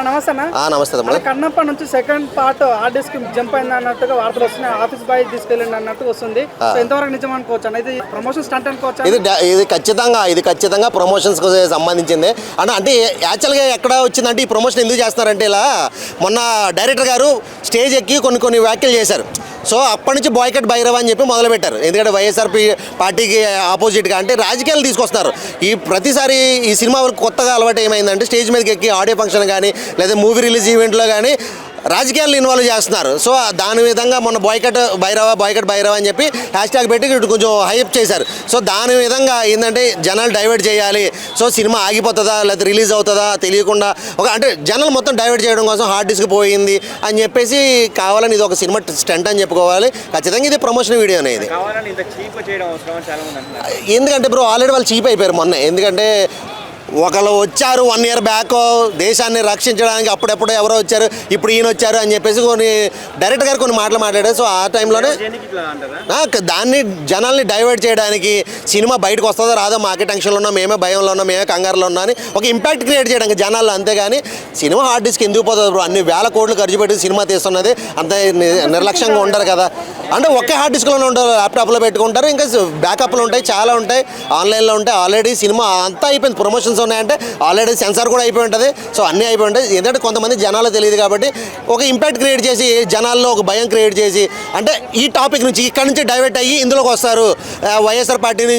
నమస్తే నమస్తే. కన్నప్ప నుంచి second part hard disk jump అయింది అన్నట్టుగా వార్తలు వస్తున్నాయి. ఆఫీస్ బాయ్ తీసుకెళ్ళండి అన్నట్టు వస్తుంది. ఎంతవరకు నిజం అనుకోవచ్చు అనేది ప్రమోషన్ స్టంట్ అనుకోవచ్చు. ఇది ఖచ్చితంగా ప్రమోషన్స్ కు సంబంధించింది అంటే యాక్చువల్గా ఎక్కడ వచ్చిందంటే ఈ ప్రమోషన్ ఎందుకు చేస్తున్నారంటే ఇలా మొన్న డైరెక్టర్ గారు స్టేజ్ ఎక్కి కొన్ని వ్యాఖ్యలు చేశారు. సో అప్పటి నుంచి బాయ్కట్ భైరవ అని చెప్పి మొదలుపెట్టారు. ఎందుకంటే వైఎస్ఆర్ పార్టీకి ఆపోజిట్గా అంటే రాజకీయాలు తీసుకొస్తున్నారు. ఈ ప్రతిసారి ఈ సినిమా వరకు కొత్తగా అలవాటు ఏమైందంటే స్టేజ్ మీదకి ఎక్కి ఆడియో ఫంక్షన్ కానీ లేదా మూవీ రిలీజ్ ఈవెంట్లో కానీ రాజకీయాలు ఇన్వాల్వ్ చేస్తున్నారు. సో దాని విధంగా మొన్న బాయ్కట్ భైరవ అని చెప్పి హ్యాష్ ట్యాగ్ పెట్టి ఇటు కొంచెం హైప్ చేశారు. సో దాని విధంగా ఏంటంటే జనాలు డైవర్ట్ చేయాలి. సో సినిమా ఆగిపోతుందా లేదా రిలీజ్ అవుతుందా తెలియకుండా అంటే జనాలు మొత్తం డైవర్ట్ చేయడం కోసం హార్డ్ డిస్క్ పోయింది అని చెప్పేసి కావాలని ఇది ఒక సినిమా స్టంట్ అని చెప్పుకోవాలి. ఖచ్చితంగా ఇది ప్రమోషన్ వీడియో అనేది. ఎందుకంటే బ్రో ఆల్రెడీ వాళ్ళు చీప్ అయిపోయారు మొన్న. ఎందుకంటే ఒకళ్ళు వచ్చారు 1 year బ్యాక్ దేశాన్ని రక్షించడానికి, అప్పుడెప్పుడు ఎవరో వచ్చారు, ఇప్పుడు ఈయన వచ్చారు అని చెప్పేసి డైరెక్టర్ గారు కొన్ని మాటలు మాట్లాడారు. సో ఆ టైంలోనే దాన్ని జనాల్ని డైవర్ట్ చేయడానికి సినిమా బయటకు వస్తుందో రాదో మాకే టెన్షన్లో ఉన్నాం, మేమే భయంలో ఉన్నాం, మేమే కంగారులో ఉన్నాం అని ఒక ఇంపాక్ట్ క్రియేట్ చేయడానికి జనాల్లో. అంతేగాని సినిమా హార్డ్ డిస్క్ ఎందుకు పోతుంది బ్రో? అన్ని వేల కోట్లు ఖర్చు పెట్టి సినిమా తీస్తున్నది అంత నిర్లక్ష్యంగా ఉండరు కదా. అంటే ఒకే హార్డ్ డిస్క్లోనే ఉంటారు, ల్యాప్టాప్లో పెట్టుకుంటారు, ఇంకా బ్యాకప్లు ఉంటాయి, చాలా ఉంటాయి, ఆన్లైన్లో ఉంటాయి. ఆల్రెడీ సినిమా అంతా అయిపోయింది, ప్రమోషన్స్ ఉన్నాయంటే ఆల్రెడీ సెన్సార్ కూడా అయిపోయి ఉంటుంది. సో అన్నీ అయిపోయి ఉంటాయి. ఎందుకంటే కొంతమంది జనాలు తెలియదు కాబట్టి ఒక ఇంపాక్ట్ క్రియేట్ చేసి జనాల్లో ఒక భయం క్రియేట్ చేసి అంటే ఈ టాపిక్ నుంచి ఇక్కడ నుంచి డైవర్ట్ అయ్యి ఇందులోకి వస్తారు. వైఎస్ఆర్ పార్టీని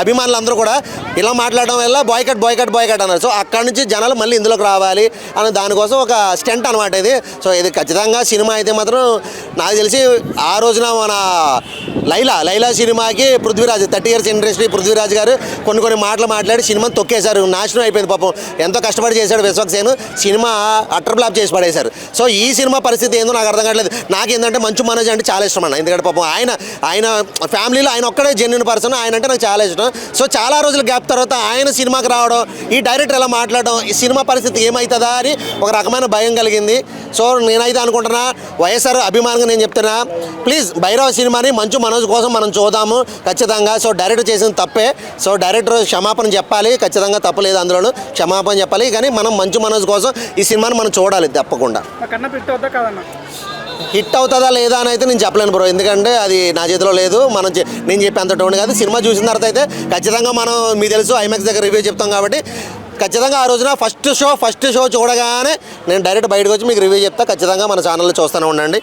అభిమానులు అందరూ కూడా ఇలా మాట్లాడడం వల్ల బాయ్కట్ అన్నారు. సో అక్కడ నుంచి జనాలు మళ్ళీ ఇందులోకి రావాలి అనే దానికోసం ఒక స్టంట్ అనమాట ఇది. సో ఇది ఖచ్చితంగా సినిమా అయితే మాత్రం నాకు తెలిసి ఆ రోజున మన లైలా సినిమాకి పృథ్వీరాజ్ 30 years ఇండస్ట్రీ పృథ్వీరాజ్ గారు కొన్ని మాటలు మాట్లాడి సినిమాని తొక్కేశారు. నాశనం అయిపోయింది పాపం. ఎంతో కష్టపడి చేశాడు విశ్వక్సేన్, సినిమా అటర్ ఫ్లాప్ చేసి పడేశారు. సో ఈ సినిమా పరిస్థితి ఏందో నాకు అర్థం కావట్లేదు. నాకేంటంటే మంచు మనోజ్ అంటే చాలా ఇష్టం అన్న. ఎందుకంటే పాపం ఆయన ఫ్యామిలీలో ఆయన ఒక్కడే జెన్యూన్ పర్సన్, ఆయన అంటే నాకు చాలా ఇష్టం. సో చాలా రోజుల గ్యాప్ తర్వాత ఆయన సినిమాకి రావడం, ఈ డైరెక్టర్ ఎలా మాట్లాడడం, ఈ సినిమా పరిస్థితి ఏమవుతుందా అని ఒక రకమైన భయం కలిగింది. సో నేనైతే అనుకుంటున్నా, వైఎస్ఆర్ అభిమానంగా నేను చెప్తున్నా, ప్లీజ్ భైరవ సినిమాని మంచు మనోజ్ కోసం మనం చూద్దాము ఖచ్చితంగా. సో డైరెక్టర్ చేసిన తప్పే, సో డైరెక్టర్ క్షమాపణ చెప్పాలి, ఖచ్చితంగా తప్పలేదు, అందులోనూ క్షమాపణ చెప్పాలి. కానీ మనం మంచు మనోజ్ కోసం ఈ సినిమాని మనం చూడాలి తప్పకుండా. హిట్ అవుతుందా లేదా అని అయితే నేను చెప్పలేను బ్రో, ఎందుకంటే అది నా చేతిలో లేదు. నేను చెప్పేంత టోన్ కాదు. సినిమా చూసిన తర్వాత అయితే ఖచ్చితంగా మనం మీకు తెలుసు ఐమాక్స్ దగ్గర రివ్యూ చెప్తాం కాబట్టి ఖచ్చితంగా ఆ రోజున ఫస్ట్ షో చూడగానే నేను డైరెక్ట్ బయటకు వచ్చి మీకు రివ్యూ చెప్తా. ఖచ్చితంగా మన ఛానల్లో చూస్తూనే ఉండండి.